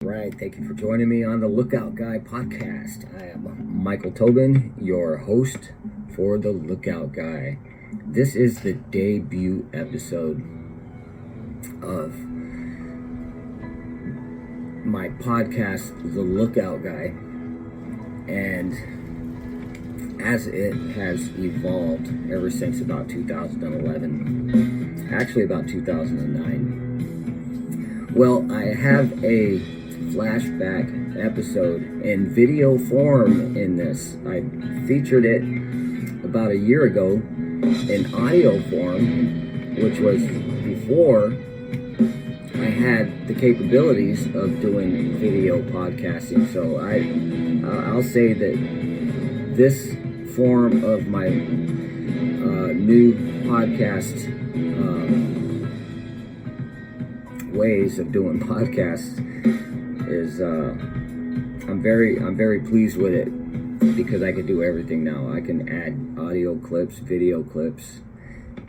Right, thank you for joining me on the Lookout Guy podcast. I am Michael Tobin, your host for the Lookout Guy. This is the debut episode of my podcast, The Lookout Guy, and as it has evolved ever since about 2011, actually about 2009. Well, I have a flashback episode in video form in this. I featured it about a year ago in audio form, which was before I had the capabilities of doing video podcasting. So I'll say that this form of my new podcast ways of doing podcasts is I'm very pleased with it, because I can do everything now. I can add audio clips, video clips,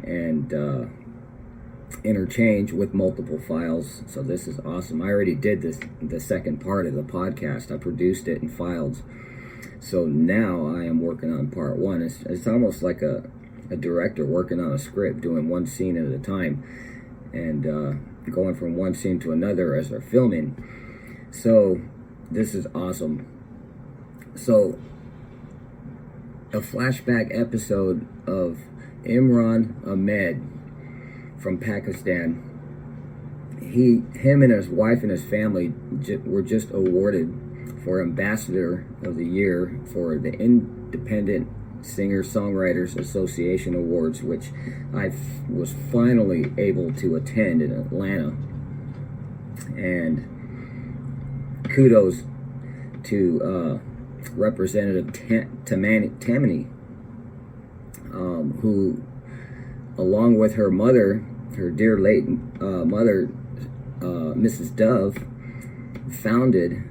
and interchange with multiple files. So this is awesome. I already did the second part of the podcast. I produced it and filed. So now I am working on part one. It's almost like a director working on a script, doing one scene at a time, and going from one scene to another as they're filming. So this is awesome. So a flashback episode of Imran Ahmed from Pakistan. Him and his wife and his family were just awarded for Ambassador of the Year for the Independent Singer-Songwriters Association Awards, which I was finally able to attend in Atlanta. And kudos to Representative Tammany, who, along with her mother, her dear late mother, Mrs. Dove, founded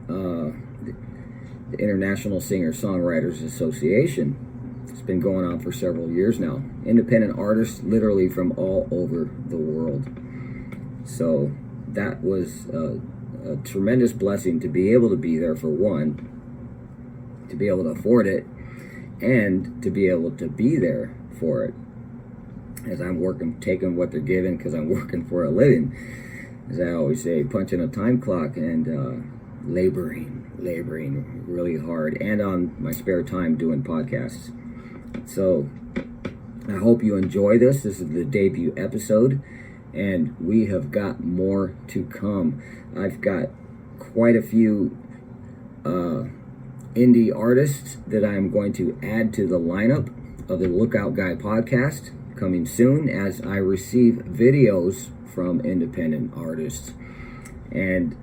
the International Singer-Songwriters Association. It's been going on for several years now. Independent artists literally from all over the world. So that was a tremendous blessing to be able to be there, for one, to be able to afford it, and to be able to be there for it, as I'm working, taking what they're giving, because I'm working for a living, as I always say, punching a time clock and laboring really hard, and on my spare time doing podcasts. So I hope you enjoy this. This is the debut episode, and we have got more to come. I've got quite a few indie artists that I'm going to add to the lineup of the Lookout Guy podcast coming soon, as I receive videos from independent artists. And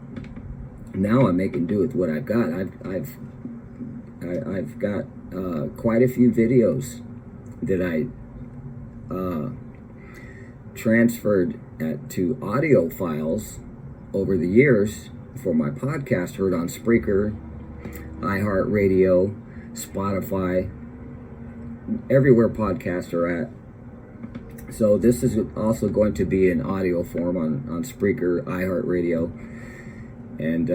now I'm making do with what I've got. I've got quite a few videos that I transferred to audio files over the years for my podcast, heard on Spreaker, iHeartRadio, Spotify, everywhere podcasts are at. So this is also going to be in audio form on Spreaker, iHeartRadio, and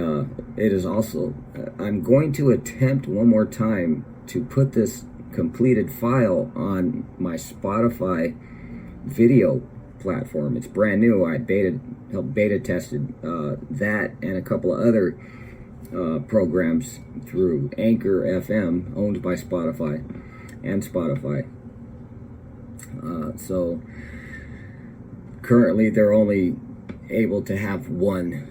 it is also, I'm going to attempt one more time to put this completed file on my Spotify video platform. It's brand new. I helped beta tested that and a couple of other programs through Anchor FM, owned by Spotify, and Spotify. So currently they're only able to have one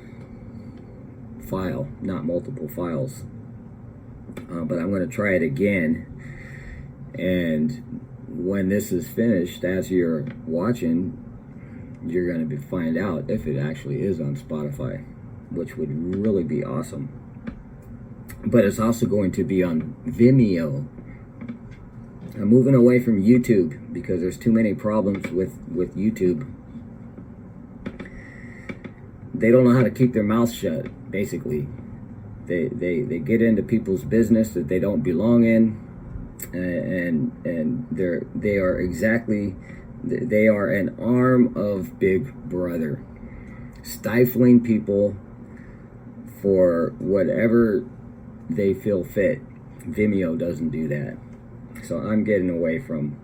file, not multiple files. But I'm going to try it again, and when this is finished, as you're watching, you're going to find out if it actually is on Spotify, which would really be awesome. But it's also going to be on Vimeo. I'm moving away from YouTube because there's too many problems with YouTube. They don't know how to keep their mouths shut, basically. They get into people's business that they don't belong in, and they are an arm of Big Brother, stifling people for whatever they feel fit. Vimeo doesn't do that. So I'm getting away from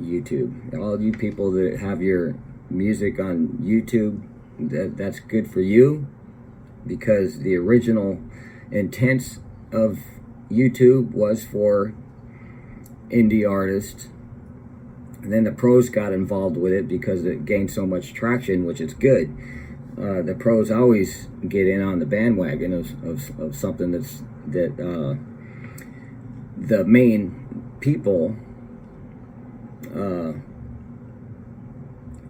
YouTube. All you people that have your music on YouTube, that's good for you, because the original intent of YouTube was for indie artists. And then the pros got involved with it because it gained so much traction, which is good. The pros always get in on the bandwagon of something that the main people,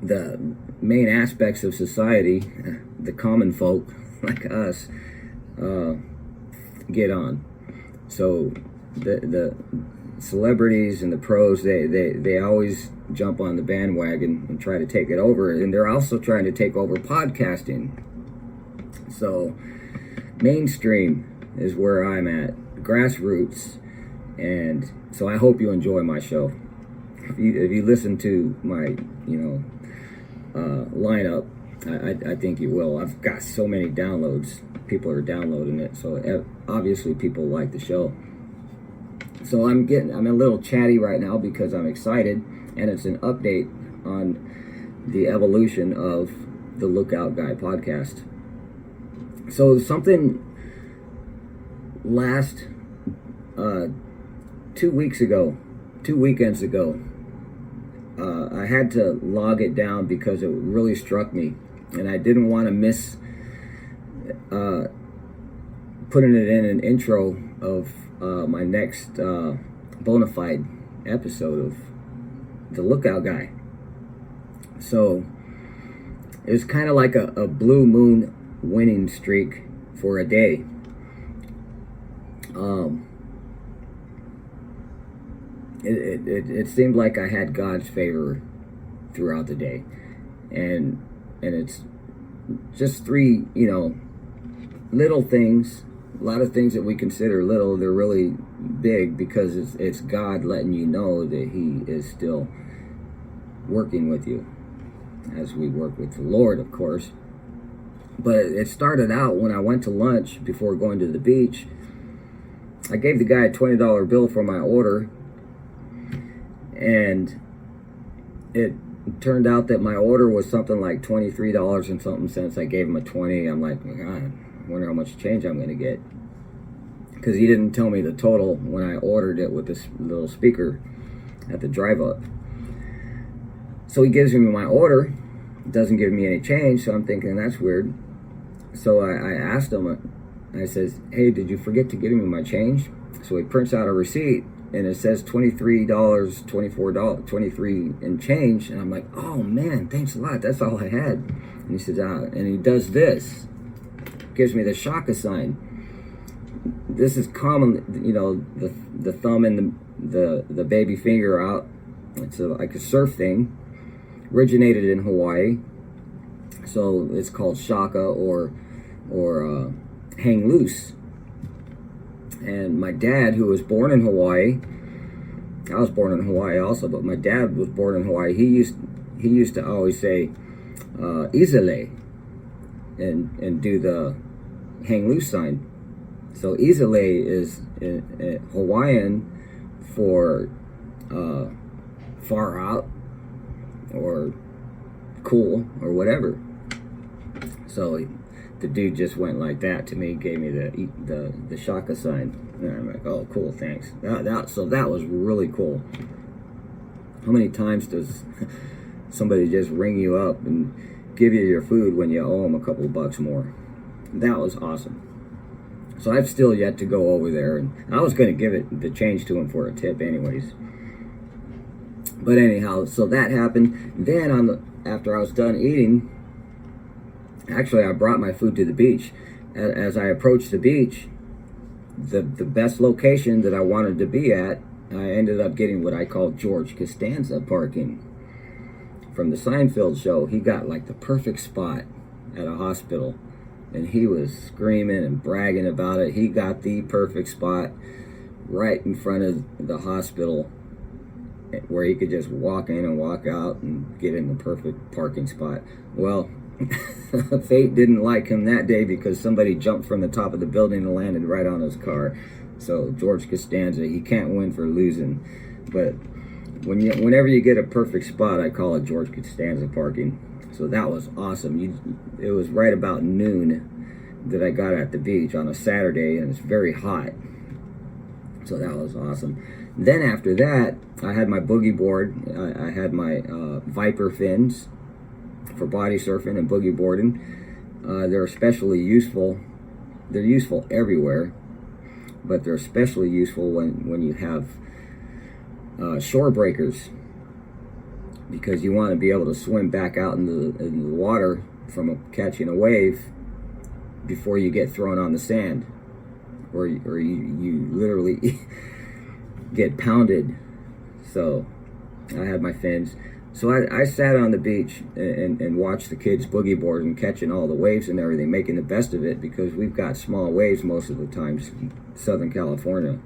the main aspects of society, the common folk like us, get on. So the celebrities and the pros, they always jump on the bandwagon and try to take it over, and they're also trying to take over podcasting. So mainstream is where I'm at, grassroots. And so I hope you enjoy my show. If you listen to my lineup, I think you will. I've got so many downloads. People are downloading it, so obviously people like the show. So I'm a little chatty right now because I'm excited, and it's an update on the evolution of the Lookout Guy podcast. So something last 2 weekends ago, I had to log it down because it really struck me, and I didn't want to miss putting it in an intro of my next bona fide episode of The Lookout Guy. So it's kind of like a blue moon winning streak for a day. It seemed like I had God's favor throughout the day, and it's just three little things. A lot of things that we consider little, they're really big, because it's God letting you know that He is still working with you, as we work with the Lord, of course. But it started out when I went to lunch before going to the beach. I gave the guy a $20 bill for my order, and it turned out that my order was something like $23 and something cents. I gave him a 20. I'm like, God, I wonder how much change I'm going to get, because he didn't tell me the total when I ordered it with this little speaker at the drive-up. So he gives me my order, doesn't give me any change, so I'm thinking that's weird. So I asked him, I says, hey, did you forget to give me my change? So he prints out a receipt, and it says $23, $24, 23 and change. And I'm like, oh man, thanks a lot, that's all I had. And he says, and he does this, gives me the shaka sign. This is common, the thumb and the baby finger out. It's like a surf thing. Originated in Hawaii, so it's called shaka or hang loose. And my dad, who was born in Hawaii, I was born in Hawaii also, but my dad was born in Hawaii. He used to always say "izale" and do the hang loose sign. So "izale" is Hawaiian for far out or cool or whatever. So the dude just went like that to me, gave me the shaka sign, and I'm like, oh, cool, thanks. So that was really cool. How many times does somebody just ring you up and give you your food when you owe them a couple of bucks more? That was awesome. So I've still yet to go over there, and I was going to give it the change to him for a tip anyways. But anyhow, so that happened. Then after I was done eating, actually I brought my food to the beach. As I approached the beach, the best location that I wanted to be at, I ended up getting what I call George Costanza parking. From the Seinfeld show, he got like the perfect spot at a hospital, and he was screaming and bragging about it. He got the perfect spot right in front of the hospital, where he could just walk in and walk out and get in the perfect parking spot. Well, Fate didn't like him that day because somebody jumped from the top of the building and landed right on his car. So George Costanza, he can't win for losing. But whenever you get a perfect spot, I call it George Costanza parking. So that was awesome. It was right about noon that I got at the beach on a Saturday, and it's very hot. So that was awesome. Then after that, I had my boogie board. I had my Viper fins for body surfing and boogie boarding. They're especially useful. They're useful everywhere, but they're especially useful when you have shore breakers, because you want to be able to swim back out in the water from catching a wave before you get thrown on the sand, or you literally get pounded. So I had my fins. So I sat on the beach and watched the kids boogie board and catching all the waves and everything, making the best of it, because we've got small waves most of the times in Southern California.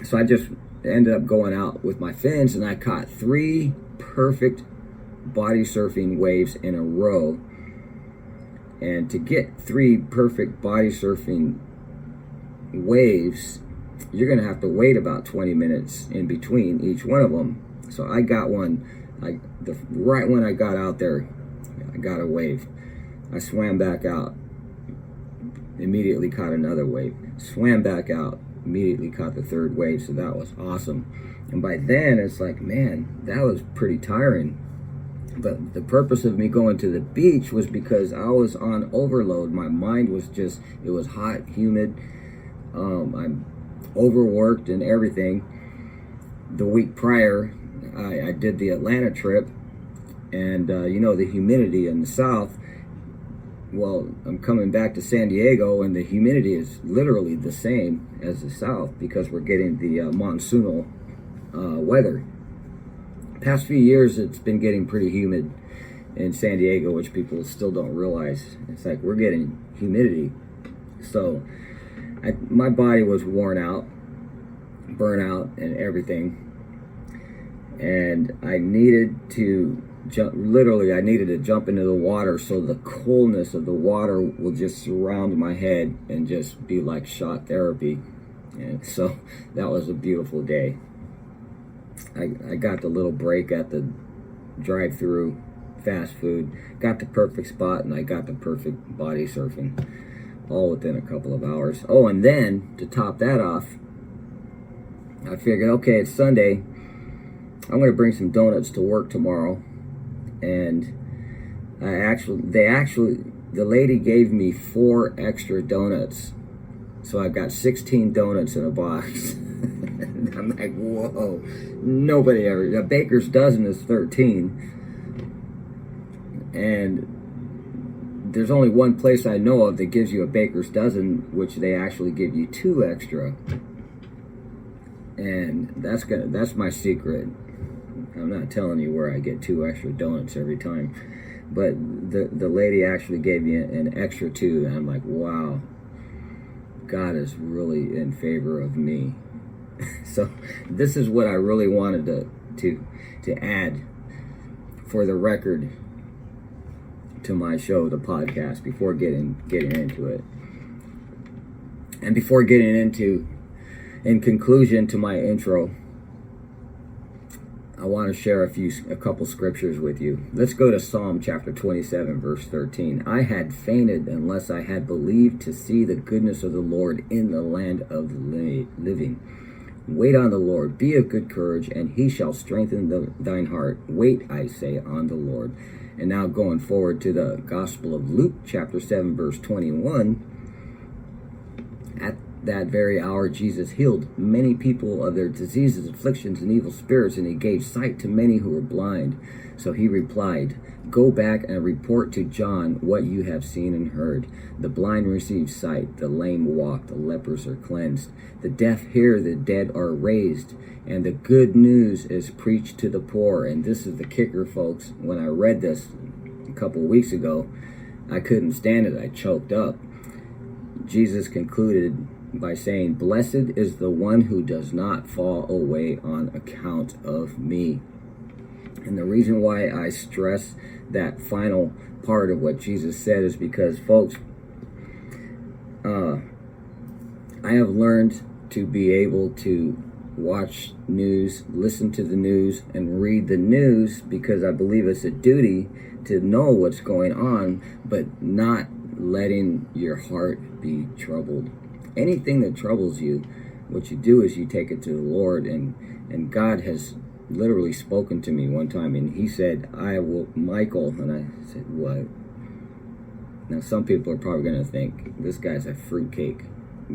So I just ended up going out with my fins, and I caught 3 perfect body surfing waves in a row. And to get 3 perfect body surfing waves, you're going to have to wait about 20 minutes in between each one of them. So I got one, right when I got out there, I got a wave. I swam back out, immediately caught another wave. Swam back out, immediately caught the 3rd wave. So that was awesome. And by then, it's like, man, that was pretty tiring. But the purpose of me going to the beach was because I was on overload. My mind was just, it was hot, humid. I'm overworked and everything. The week prior, I did the Atlanta trip, and the humidity in the South. Well, I'm coming back to San Diego, and the humidity is literally the same as the South, because we're getting the monsoonal weather. Past few years, it's been getting pretty humid in San Diego, which people still don't realize. It's like we're getting humidity. So my body was worn out, burnout and everything, and I needed to jump. Literally, I needed to jump into the water so the coolness of the water will just surround my head and just be like shot therapy. And so that was a beautiful day. I got the little break at the drive-through fast food, got the perfect spot, and I got the perfect body surfing, all within a couple of hours. Oh, and then to top that off, I figured, okay, it's Sunday, I'm going to bring some donuts to work tomorrow. And the lady gave me 4 extra donuts. So I got 16 donuts in a box. I'm like, whoa, nobody ever, a baker's dozen is 13. And there's only one place I know of that gives you a baker's dozen, which they actually give you 2 extra. And that's my secret. I'm not telling you where I get 2 extra donuts every time, but the lady actually gave me an extra 2, and I'm like, wow, God is really in favor of me. So this is what I really wanted to add for the record to my show, the podcast, before getting into it. And before getting into, in conclusion to my intro, I want to share a couple scriptures with you. Let's go to Psalm chapter 27, verse 13. I had fainted unless I had believed to see the goodness of the Lord in the land of the living. Wait on the Lord, be of good courage, and he shall strengthen thine heart. Wait, I say, on the Lord. And now going forward to the Gospel of Luke, chapter 7, verse 21. At that very hour, Jesus healed many people of their diseases, afflictions, and evil spirits, and he gave sight to many who were blind. So he replied, go back and report to John what you have seen and heard. The blind receive sight, the lame walk, the lepers are cleansed, the deaf hear, the dead are raised, and the good news is preached to the poor. And this is the kicker, folks. When I read this a couple weeks ago, I couldn't stand it. I choked up. Jesus concluded by saying, blessed is the one who does not fall away on account of me. And the reason why I stress that final part of what Jesus said is because, folks, I have learned to be able to watch news, listen to the news, and read the news because I believe it's a duty to know what's going on, but not letting your heart be troubled. Anything that troubles you, what you do is you take it to the Lord, and God has literally spoken to me one time, and he said, I will, Michael, and I said, what? Now some people are probably going to think, this guy's a fruitcake.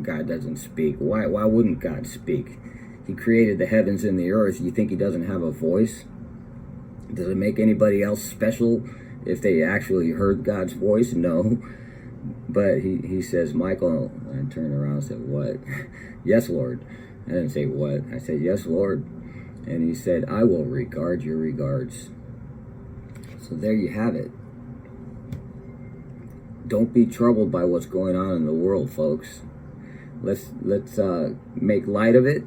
God doesn't speak. Why wouldn't God speak? He created the heavens and the earth. You think he doesn't have a voice? Does it make anybody else special if they actually heard God's voice? No. But he says, Michael, and I turned around and said, what? Yes, Lord. I didn't say what. I said, yes, Lord. And he said, I will regard your regards. So there you have it. Don't be troubled by what's going on in the world, folks. Let's make light of it,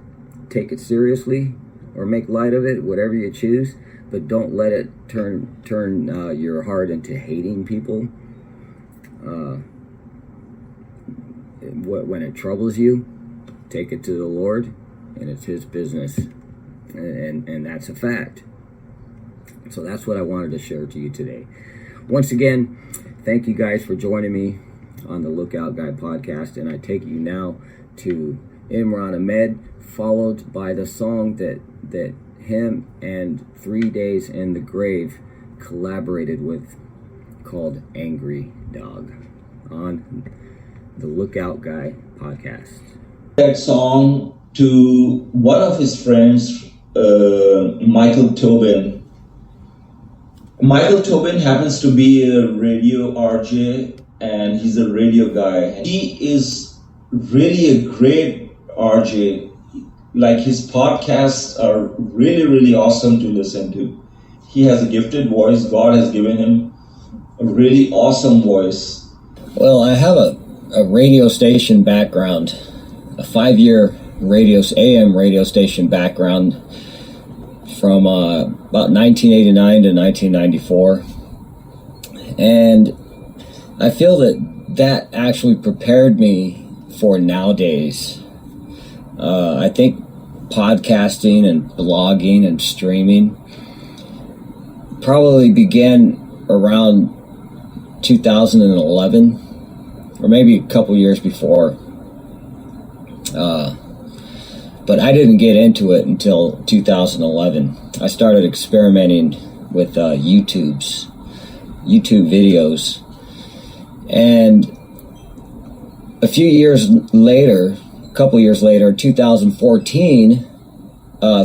take it seriously, or make light of it, whatever you choose. But don't let it turn your heart into hating people. When it troubles you, take it to the Lord, and it's his business, and that's a fact. So that's what I wanted to share to you today. Once again, thank you guys for joining me on the Lookout Guy podcast, and I take you now to Imran Ahmed, followed by the song that him and 3 Days in the Grave collaborated with, called Angry Dog, on the Lookout Guy podcast. That song to one of his friends, Michael Tobin. Michael Tobin happens to be a radio RJ, and he's a radio guy. He is really a great RJ. Like, his podcasts are really, really awesome to listen to. He has a gifted voice. God has given him a really awesome voice. Well, I have a radio station background, a 5-year AM radio station background from about 1989 to 1994. And I feel that actually prepared me for nowadays. I think podcasting and blogging and streaming probably began around 2011, or maybe a couple years before. But I didn't get into it until 2011. I started experimenting with YouTube videos. And a couple years later, 2014,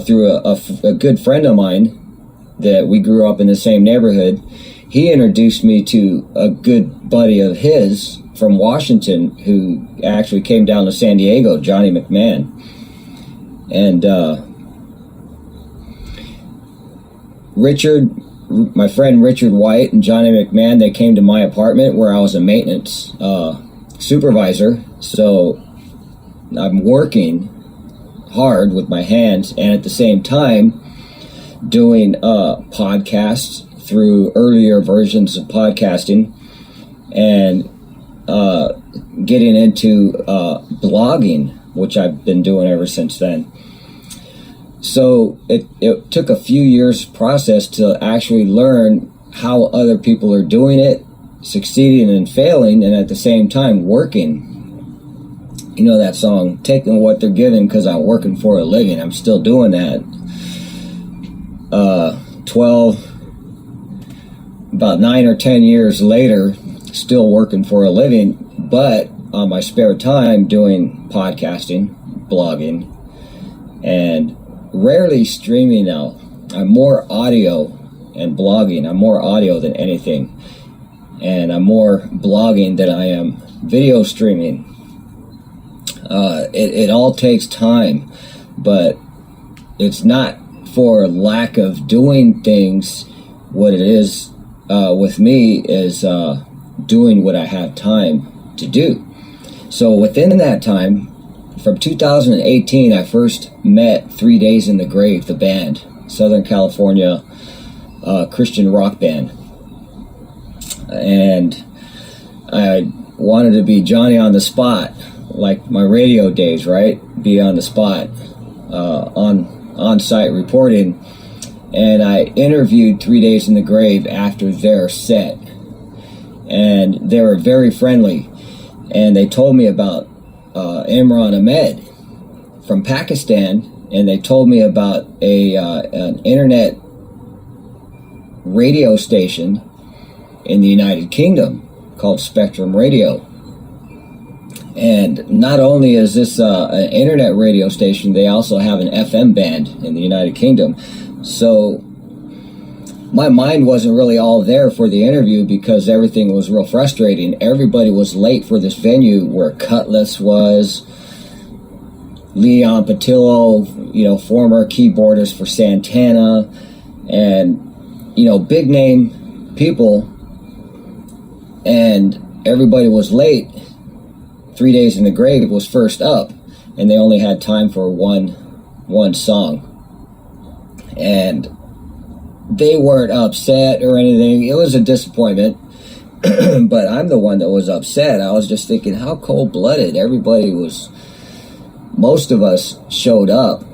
through a good friend of mine that we grew up in the same neighborhood, he introduced me to a good buddy of his from Washington who actually came down to San Diego, Johnny McMahon. And my friend Richard White and Johnny McMahon, they came to my apartment where I was a maintenance supervisor. So I'm working hard with my hands, and at the same time doing podcasts through earlier versions of podcasting, and getting into blogging, which I've been doing ever since then. So it took a few years process to actually learn how other people are doing it, succeeding and failing, and at the same time working. You know that song, taking what they're giving because I'm working for a living. I'm still doing that. About 9 or 10 years later, still working for a living, but on my spare time doing podcasting, blogging, and rarely streaming now. I'm more audio and blogging. I'm more audio than anything. And I'm more blogging than I am video streaming. It all takes time, but it's not for lack of doing things. What it is with me is doing what I have time to do. So within that time, from 2018, I first met 3 Days in the Grave, the band, Southern California Christian rock band. And I wanted to be Johnny on the spot, like my radio days, right? Be on the spot, on-site reporting. And I interviewed 3 Days in the Grave after their set. And they were very friendly. And they told me about Imran Ahmed from Pakistan. And they told me about an internet radio station in the United Kingdom called Spectrum Radio. And not only is this an internet radio station, they also have an FM band in the United Kingdom. So my mind wasn't really all there for the interview because everything was real frustrating. Everybody was late for this venue where Cutlass was, Leon Patillo, former keyboardist for Santana, and, big name people. And everybody was late. 3 Days in the Grave was first up, and they only had time for one song. And they weren't upset or anything. It was a disappointment, but I'm the one that was upset. I was just thinking, how cold-blooded. Most of us showed up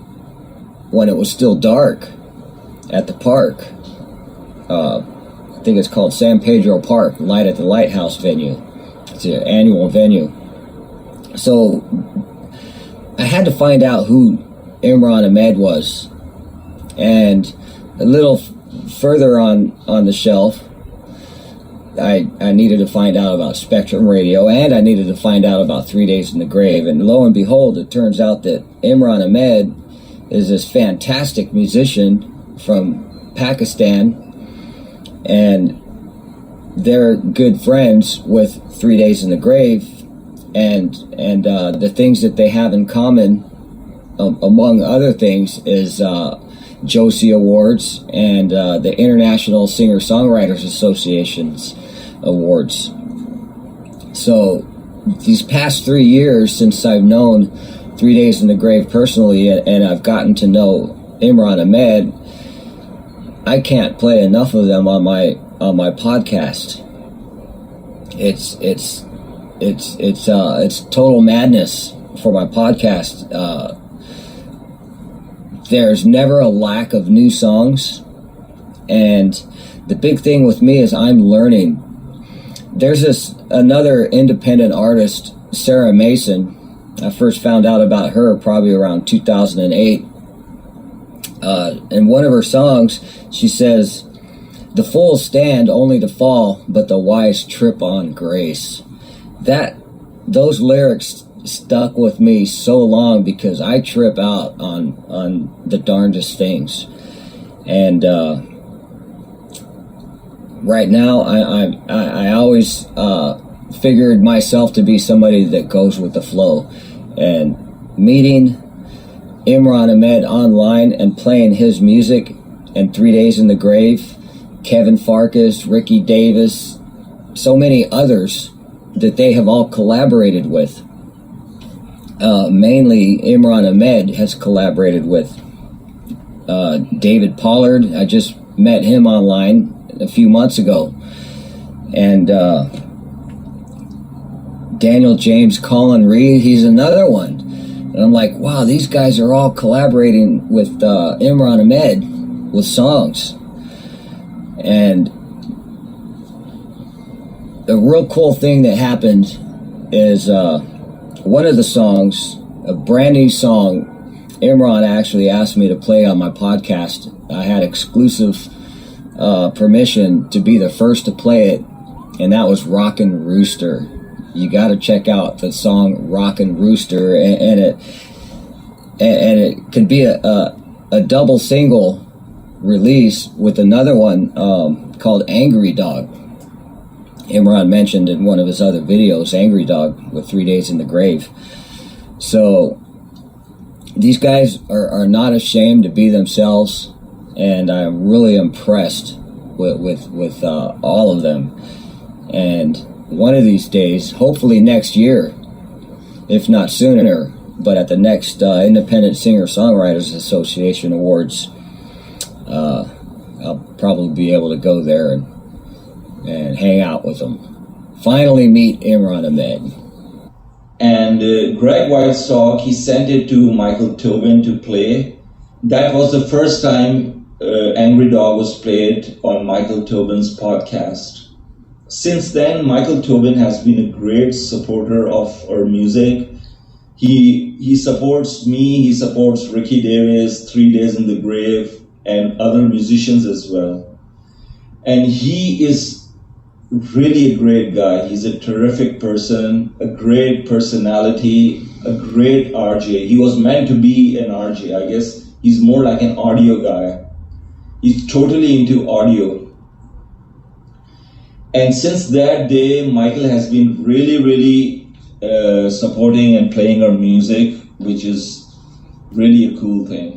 when it was still dark at the park. I think it's called San Pedro Park, Light at the Lighthouse venue. It's an annual venue. So I had to find out who Imran Ahmed was. And a little further on the shelf, I needed to find out about Spectrum Radio, and I needed to find out about 3 Days in the Grave. And lo and behold, it turns out that Imran Ahmed is this fantastic musician from Pakistan, and they're good friends with 3 Days in the Grave, and the things that they have in common, among other things, is Josie Awards and the International Singer-Songwriters Association's awards. So these past 3 years since I've known 3 Days in the Grave personally, and I've gotten to know Imran Ahmed, I can't play enough of them on my podcast. It's total madness for my podcast. There's never a lack of new songs, and the big thing with me is I'm learning. There's another independent artist, Sarah Mason. I first found out about her probably around 2008. In one of her songs, she says, "The fools stand only to fall, but the wise trip on grace." Those lyrics stuck with me so long because I trip out on the darndest things. And right now, I always figured myself to be somebody that goes with the flow. And meeting Imran Ahmed online and playing his music, and 3 Days in the Grave, Kevin Farkas, Ricky Davis, so many others that they have all collaborated with. Mainly Imran Ahmed has collaborated with David Pollard. I just met him online a few months ago. And Daniel James, Colin Reed, he's another one. And I'm like, wow, these guys are all collaborating with Imran Ahmed with songs. And the real cool thing that happened is one of the songs, a brand new song, Imran actually asked me to play on my podcast. I had exclusive permission to be the first to play it, and that was Rockin' Rooster. You got to check out the song Rockin' Rooster, and it could be a double single release with another one called Angry Dog. Imran mentioned in one of his other videos, Angry Dog with 3 Days in the Grave. So these guys are not ashamed to be themselves, and I'm really impressed with all of them. And one of these days, hopefully next year, if not sooner, but at the next Independent Singer-Songwriters Association Awards, I'll probably be able to go there and hang out with them. Finally meet Imran Ahmed. And Greg Whitestock, he sent it to Michael Tobin to play. That was the first time Angry Dog was played on Michael Tobin's podcast. Since then, Michael Tobin has been a great supporter of our music. He supports me, he supports Ricky Davis, 3 Days in the Grave, and other musicians as well. And he is really a great guy. He's a terrific person, a great personality, a great RJ. He was meant to be an RJ. I guess he's more like an audio guy. He's totally into audio. And since that day, Michael has been really supporting and playing our music, which is really a cool thing.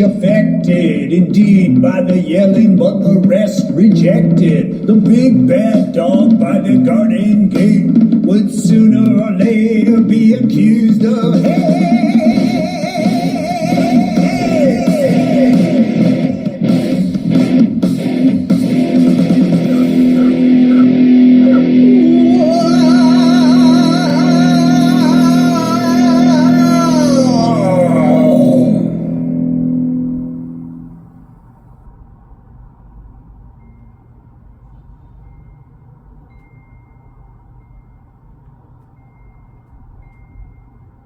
Affected indeed by the yelling, but the rest rejected. The big bad dog by the garden gate would sooner or later be accused of hate.